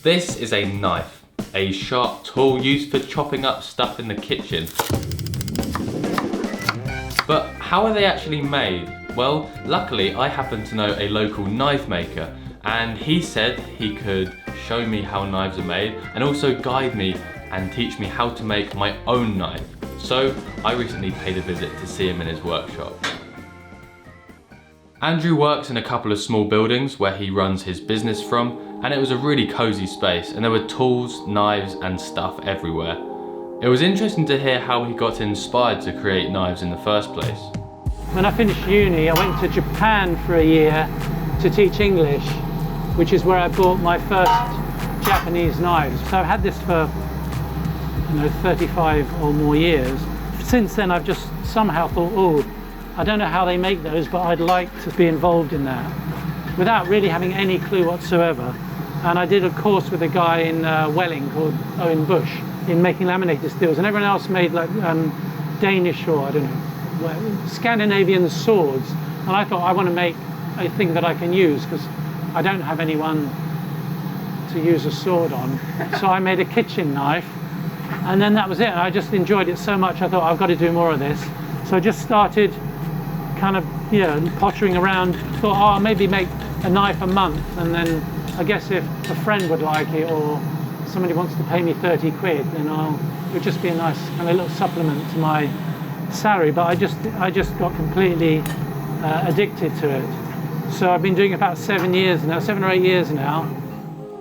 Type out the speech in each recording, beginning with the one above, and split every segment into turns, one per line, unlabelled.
This is a knife, a sharp tool used for chopping up stuff in the kitchen. But how are they actually made? Well, luckily I happen to know a local knife maker, and he said he could show me how knives are made and also guide me and teach me how to make my own knife. So I recently paid a visit to see him in his workshop. Andrew works in a couple of small buildings where he runs his business from, and it was a really cozy space, and there were tools, knives and stuff everywhere. It was interesting to hear how he got inspired to create knives in the first place.
When I finished uni, I went to Japan for a year to teach English, which is where I bought my first Japanese knives. So I've had this for 35 or more years. Since then I've just somehow thought, oh, I don't know how they make those, but I'd like to be involved in that, without really having any clue whatsoever. And I did a course with a guy in Welling called Owen Bush in making laminated steels, and everyone else made like Danish or I don't know, Scandinavian swords. And I thought I want to make a thing that I can use because I don't have anyone to use a sword on. So I made a kitchen knife, and then that was it. And I just enjoyed it so much I thought I've got to do more of this. So I just started kind of pottering around, thought, oh, I'll maybe make a knife a month, and then I guess if a friend would like it or somebody wants to pay me 30 quid, then it would just be a nice kind of little supplement to my salary. But I just got completely addicted to it. So I've been doing it about 7 or 8 years now.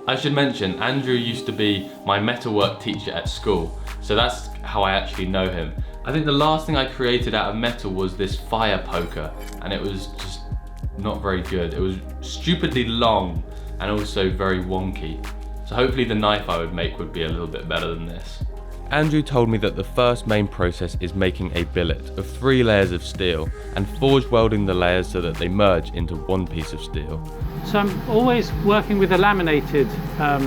I should mention, Andrew used to be my metalwork teacher at school, so that's how I actually know him. I think the last thing I created out of metal was this fire poker, and it was just not very good. It was stupidly long and also very wonky. So hopefully the knife I would make would be a little bit better than this. Andrew told me that the first main process is making a billet of 3 layers of steel and forge welding the layers so that they merge into one piece of steel.
So I'm always working with a laminated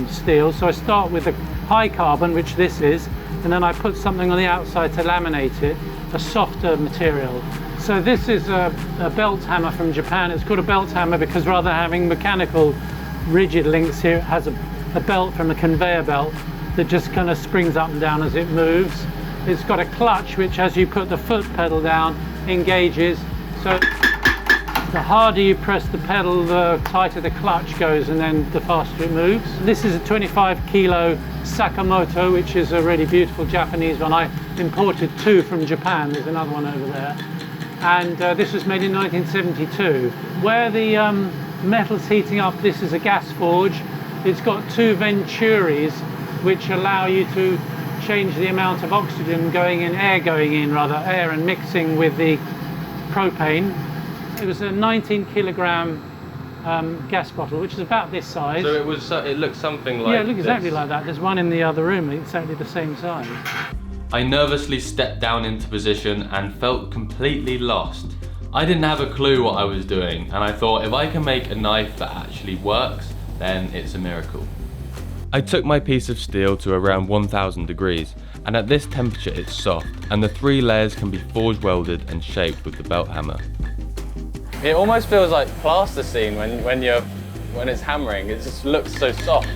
steel. So I start with a high carbon, which this is, and then I put something on the outside to laminate it, a softer material. So this is a belt hammer from Japan. It's called a belt hammer because rather than having mechanical rigid links here, it has a belt from a conveyor belt that just kind of springs up and down as it moves. It's got a clutch which, as you put the foot pedal down, engages. So the harder you press the pedal, the tighter the clutch goes, and then the faster it moves. This is a 25 kilo Sakamoto, which is a really beautiful Japanese one. I imported 2 from Japan. There's another one over there. And this was made in 1972. Where the metal's heating up, this is a gas forge. It's got 2 venturis, which allow you to change the amount of oxygen going in, air and mixing with the propane. It was a 19 kilogram gas bottle, which is about this size.
So it looks something like
it looks exactly like that. There's one in the other room, exactly the same size.
I nervously stepped down into position and felt completely lost. I didn't have a clue what I was doing, and I thought if I can make a knife that actually works, then it's a miracle. I took my piece of steel to around 1000 degrees, and at this temperature it's soft, and the 3 layers can be forge welded and shaped with the belt hammer. It almost feels like plasticine when it's hammering. It just looks so soft.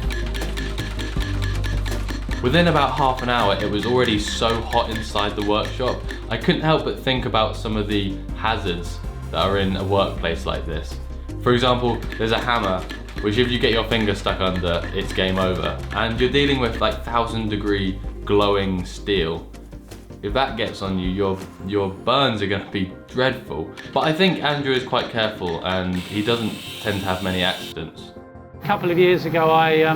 Within about half an hour, it was already so hot inside the workshop, I couldn't help but think about some of the hazards that are in a workplace like this. For example, there's a hammer, which if you get your finger stuck under, it's game over. And you're dealing with like 1000-degree glowing steel. If that gets on you, your burns are gonna be dreadful. But I think Andrew is quite careful and he doesn't tend to have many accidents.
A couple of years ago, I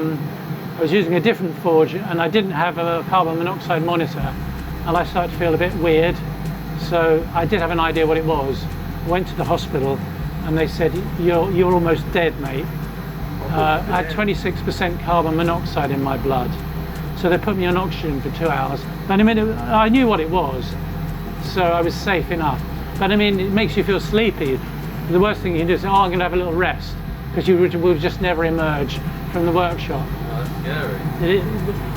was using a different forge and I didn't have a carbon monoxide monitor, and I started to feel a bit weird. So I did have an idea what it was. I went to the hospital and they said, you're almost dead, mate. I had 26% carbon monoxide in my blood. So they put me on oxygen for 2 hours. But I mean, I knew what it was, so I was safe enough. But I mean, it makes you feel sleepy. The worst thing you can do is say, oh, I'm gonna have a little rest, because you will just never emerge from the workshop.
Oh, that's scary.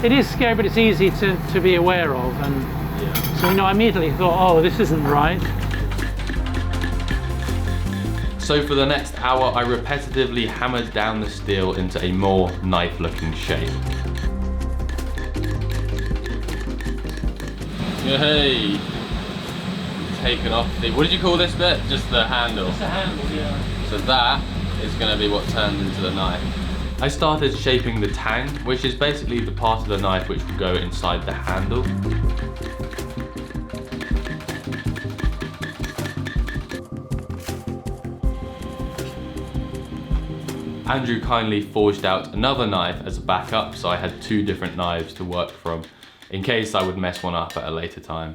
It is scary, but it's easy to be aware of. And yeah. So I immediately thought, oh, this isn't right.
So for the next hour, I repetitively hammered down the steel into a more knife-looking shape. Yay! Taken off the, what did you call this bit? Just the handle?
Just the handle, yeah.
So that is going to be what turns into the knife. I started shaping the tang, which is basically the part of the knife which will go inside the handle. Andrew kindly forged out another knife as a backup, so I had two different knives to work from, in case I would mess one up at a later time.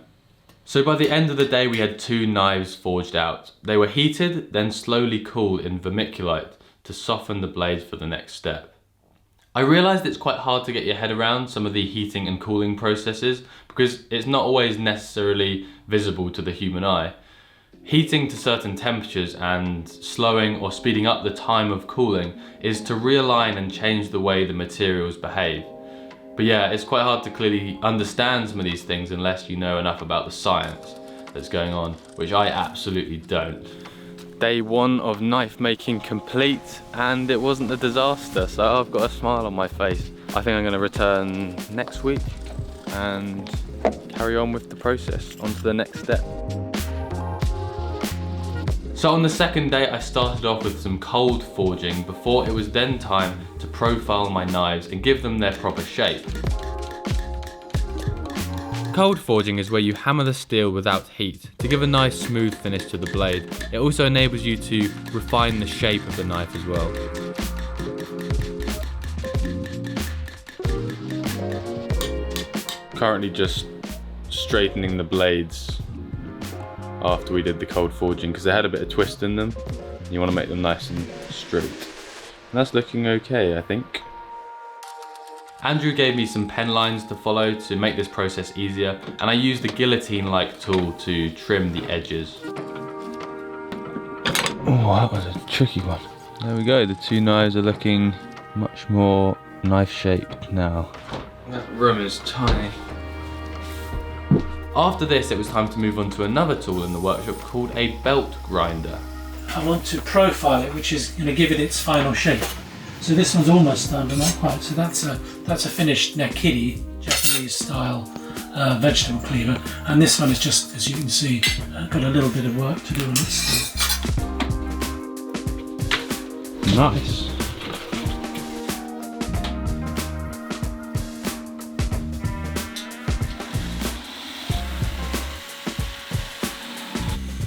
So by the end of the day we had two knives forged out. They were heated, then slowly cooled in vermiculite to soften the blades for the next step. I realised it's quite hard to get your head around some of the heating and cooling processes because it's not always necessarily visible to the human eye. Heating to certain temperatures and slowing or speeding up the time of cooling is to realign and change the way the materials behave. But yeah, it's quite hard to clearly understand some of these things unless you know enough about the science that's going on, which I absolutely don't. Day one of knife making complete, and it wasn't a disaster, so I've got a smile on my face. I think I'm going to return next week and carry on with the process, on to the next step. So on the second day I started off with some cold forging before it was then time to profile my knives and give them their proper shape. Cold forging is where you hammer the steel without heat to give a nice smooth finish to the blade. It also enables you to refine the shape of the knife as well. Currently just straightening the blades after we did the cold forging because they had a bit of twist in them. You want to make them nice and straight. And that's looking okay, I think. Andrew gave me some pen lines to follow to make this process easier, and I used the guillotine-like tool to trim the edges. Oh, that was a tricky one. There we go, the two knives are looking much more knife-shaped now. That room is tiny. After this, it was time to move on to another tool in the workshop called a belt grinder.
I want to profile it, which is going to give it its final shape. So this one's almost done, but not quite. So that's a finished nekiri, Japanese style vegetable cleaver, and this one is just, as you can see, got a little bit of work to do on it still.
Nice.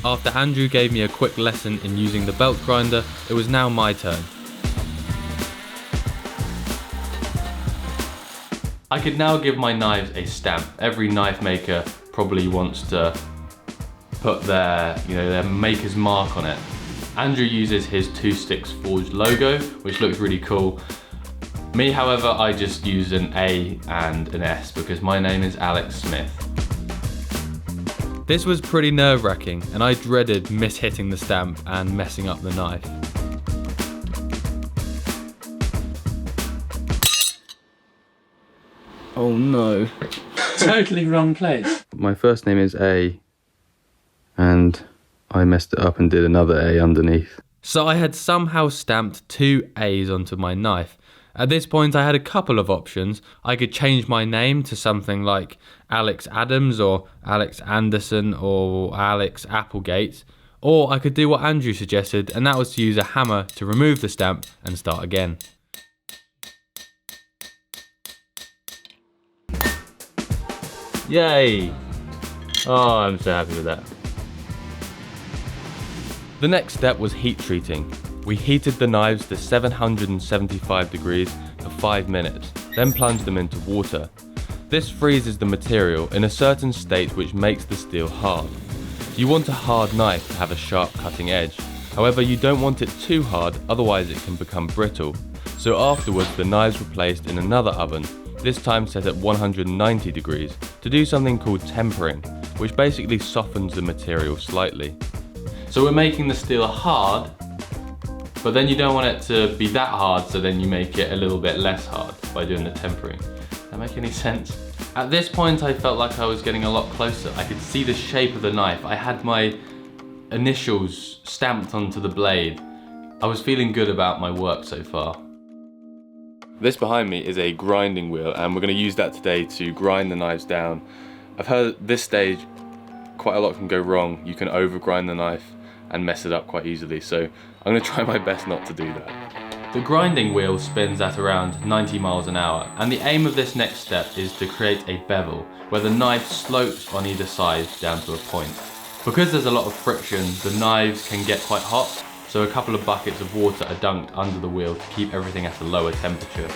After Andrew gave me a quick lesson in using the belt grinder, it was now my turn. I could now give my knives a stamp. Every knife maker probably wants to put their maker's mark on it. Andrew uses his 2 Sticks Forged logo, which looks really cool. Me, however, I just use an A and an S because my name is Alex Smith. This was pretty nerve-wracking, and I dreaded mis-hitting the stamp and messing up the knife. Oh no.
Totally wrong place.
My first name is A, and I messed it up and did another A underneath. So I had somehow stamped 2 A's onto my knife. At this point I had a couple of options. I could change my name to something like Alex Adams or Alex Anderson or Alex Applegate, or I could do what Andrew suggested, and that was to use a hammer to remove the stamp and start again. Yay! Oh, I'm so happy with that. The next step was heat treating. We heated the knives to 775 degrees for 5 minutes, then plunged them into water. This freezes the material in a certain state which makes the steel hard. You want a hard knife to have a sharp cutting edge. However, you don't want it too hard, otherwise it can become brittle. So afterwards the knives were placed in another oven, this time set at 190 degrees, to do something called tempering, which basically softens the material slightly. So we're making the steel hard, but then you don't want it to be that hard, so then you make it a little bit less hard by doing the tempering. Does that make any sense? At this point I felt like I was getting a lot closer. I could see the shape of the knife. I had my initials stamped onto the blade, I was feeling good about my work so far. This behind me is a grinding wheel, and we're going to use that today to grind the knives down. I've heard at this stage quite a lot can go wrong. You can over grind the knife and mess it up quite easily, so I'm going to try my best not to do that. The grinding wheel spins at around 90 miles an hour, and the aim of this next step is to create a bevel where the knife slopes on either side down to a point. Because there's a lot of friction, the knives can get quite hot, so a couple of buckets of water are dunked under the wheel to keep everything at a lower temperature.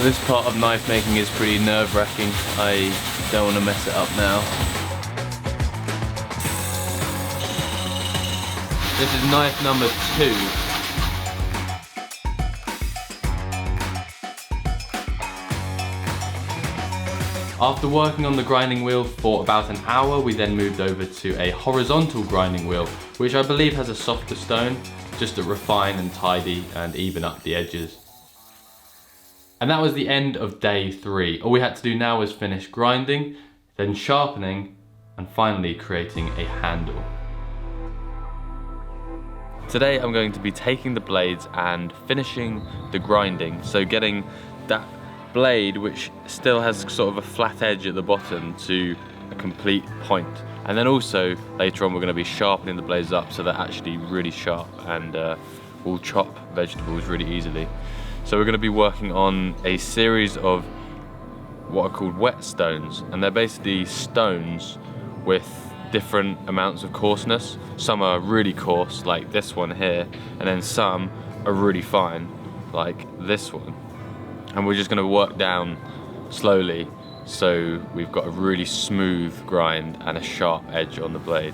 This part of knife making is pretty nerve-wracking. I don't want to mess it up now. This is knife number 2. After working on the grinding wheel for about an hour, we then moved over to a horizontal grinding wheel, which I believe has a softer stone, just to refine and tidy and even up the edges. And that was the end of day 3. All we had to do now was finish grinding, then sharpening, and finally creating a handle. Today I'm going to be taking the blades and finishing the grinding, so getting that blade, which still has sort of a flat edge at the bottom, to a complete point. And then also later on we're going to be sharpening the blades up so they're actually really sharp and will chop vegetables really easily. So we're going to be working on a series of what are called whetstones, and they're basically stones with different amounts of coarseness. Some are really coarse, like this one here, and then some are really fine, like this one. And we're just going to work down slowly so we've got a really smooth grind and a sharp edge on the blade.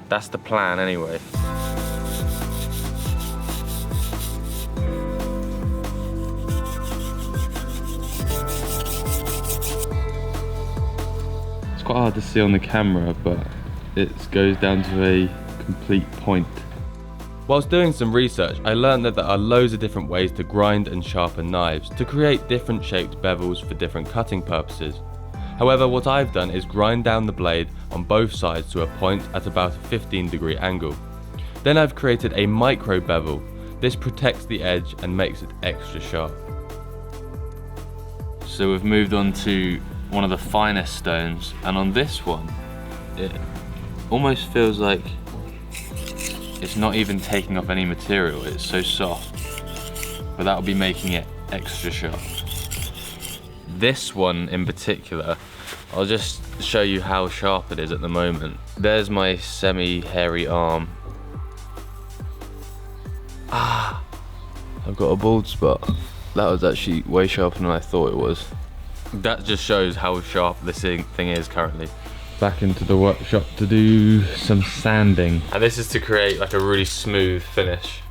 That's the plan anyway. It's quite hard to see on the camera, but it goes down to a complete point. Whilst doing some research, I learned that there are loads of different ways to grind and sharpen knives to create different shaped bevels for different cutting purposes. However, what I've done is grind down the blade on both sides to a point at about a 15-degree angle. Then I've created a micro bevel. This protects the edge and makes it extra sharp. So we've moved on to one of the finest stones, and on this one, it almost feels like it's not even taking off any material. It's so soft, but that'll be making it extra sharp. This one in particular, I'll just show you how sharp it is at the moment. There's my semi-hairy arm. I've got a bald spot. That was actually way sharper than I thought it was. That just shows how sharp this thing is currently. Back into the workshop to do some sanding. And this is to create like a really smooth finish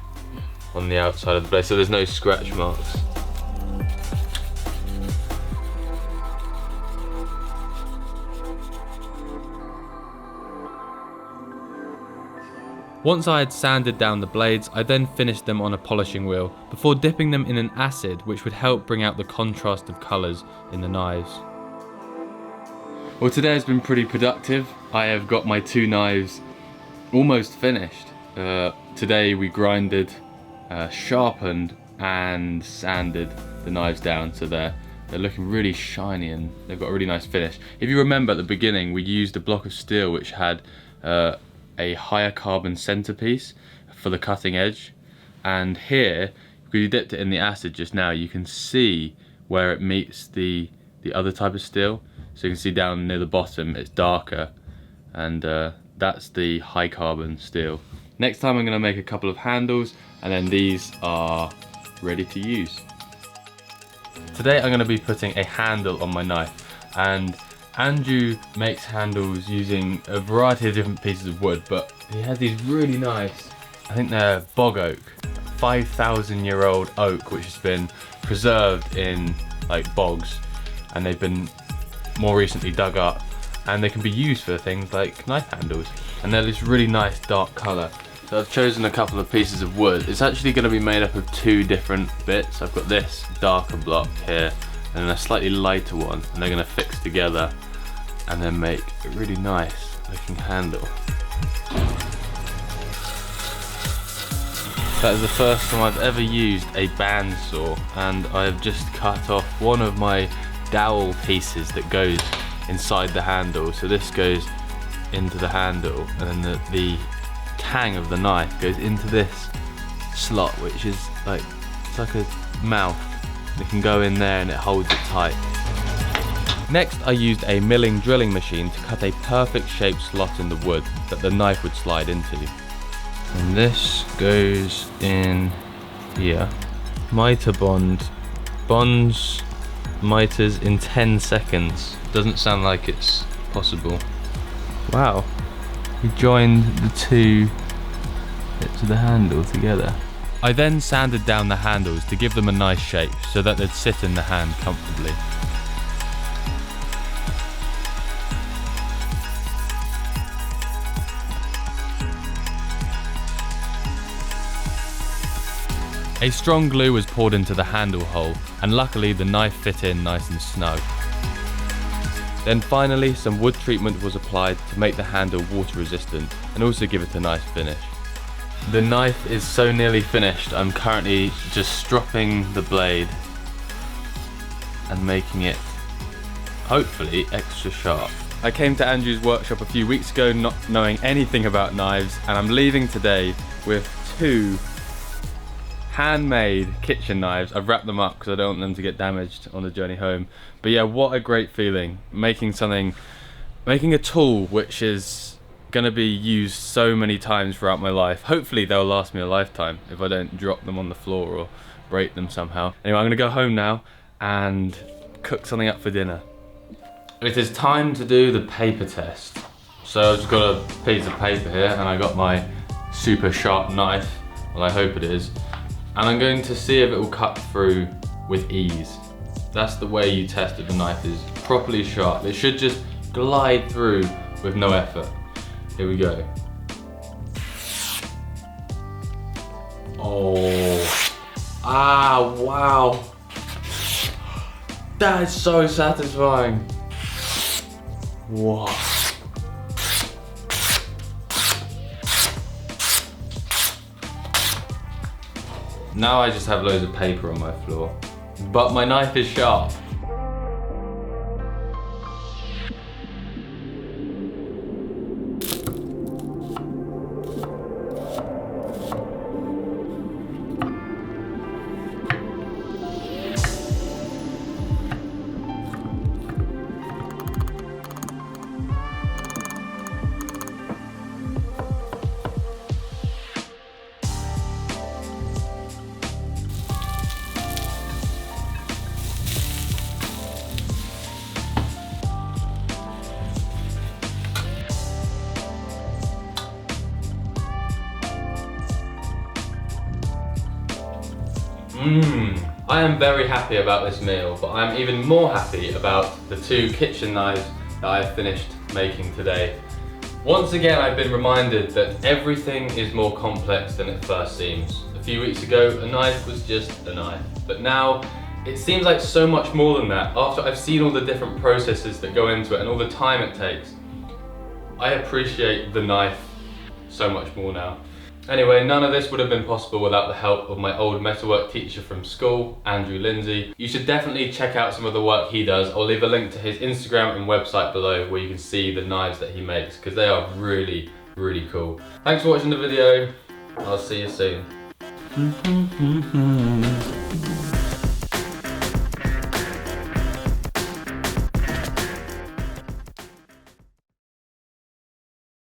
on the outside of the blade, so there's no scratch marks. Once I had sanded down the blades, I then finished them on a polishing wheel before dipping them in an acid which would help bring out the contrast of colours in the knives. Well, today has been pretty productive. I have got my 2 knives almost finished. Today we grinded, sharpened and sanded the knives down, so they're looking really shiny and they've got a really nice finish. If you remember at the beginning, we used a block of steel which had a higher carbon centerpiece for the cutting edge, and here, because you dipped it in the acid just now, you can see where it meets the other type of steel. So you can see down near the bottom it's darker, and that's the high carbon steel. Next time I'm going to make a couple of handles, and then these are ready to use. Today I'm going to be putting a handle on my knife, and Andrew makes handles using a variety of different pieces of wood, but he has these really nice, I think they're bog oak, 5,000-year-old oak, which has been preserved in like bogs, and they've been more recently dug up, and they can be used for things like knife handles, and they're this really nice dark colour. So I've chosen a couple of pieces of wood. It's actually going to be made up of two different bits. I've got this darker block here and then a slightly lighter one, and they're going to fix together and then make a really nice looking handle. That is the first time I've ever used a bandsaw, and I've just cut off one of my dowel pieces that goes inside the handle. So this goes into the handle, and then the tang of the knife goes into this slot, which is like, it's like a mouth. It can go in there and it holds it tight. Next, I used a milling drilling machine to cut a perfect shaped slot in the wood that the knife would slide into. And this goes in here. Mitre bonds miters in 10 seconds. Doesn't sound like it's possible. Wow, we joined the two bits of the handle together. I then sanded down the handles to give them a nice shape so that they'd sit in the hand comfortably. A strong glue was poured into the handle hole, and luckily the knife fit in nice and snug. Then finally some wood treatment was applied to make the handle water resistant and also give it a nice finish. The knife is so nearly finished, I'm currently just stropping the blade and making it hopefully extra sharp. I came to Andrew's workshop a few weeks ago not knowing anything about knives, and I'm leaving today with two handmade kitchen knives. I've wrapped them up because I don't want them to get damaged on the journey home. But yeah, what a great feeling, making a tool which is gonna be used so many times throughout my life. Hopefully they'll last me a lifetime if I don't drop them on the floor or break them somehow. Anyway, I'm gonna go home now and cook something up for dinner. It is time to do the paper test. So I've just got a piece of paper here and I got my super sharp knife, well I hope it is, and I'm going to see if it will cut through with ease. That's the way you test if the knife is properly sharp. It should just glide through with no effort. Here we go. Oh, wow. That is so satisfying. Wow. Now I just have loads of paper on my floor, but my knife is sharp. I am very happy about this meal, but I'm even more happy about the two kitchen knives that I've finished making today. Once again, I've been reminded that everything is more complex than it first seems. A few weeks ago, a knife was just a knife, but now it seems like so much more than that. After I've seen all the different processes that go into it and all the time it takes, I appreciate the knife so much more now. Anyway, none of this would have been possible without the help of my old metalwork teacher from school, Andrew Lindsay. You should definitely check out some of the work he does. I'll leave a link to his Instagram and website below where you can see the knives that he makes, because they are really, really cool. Thanks for watching the video. I'll see you soon.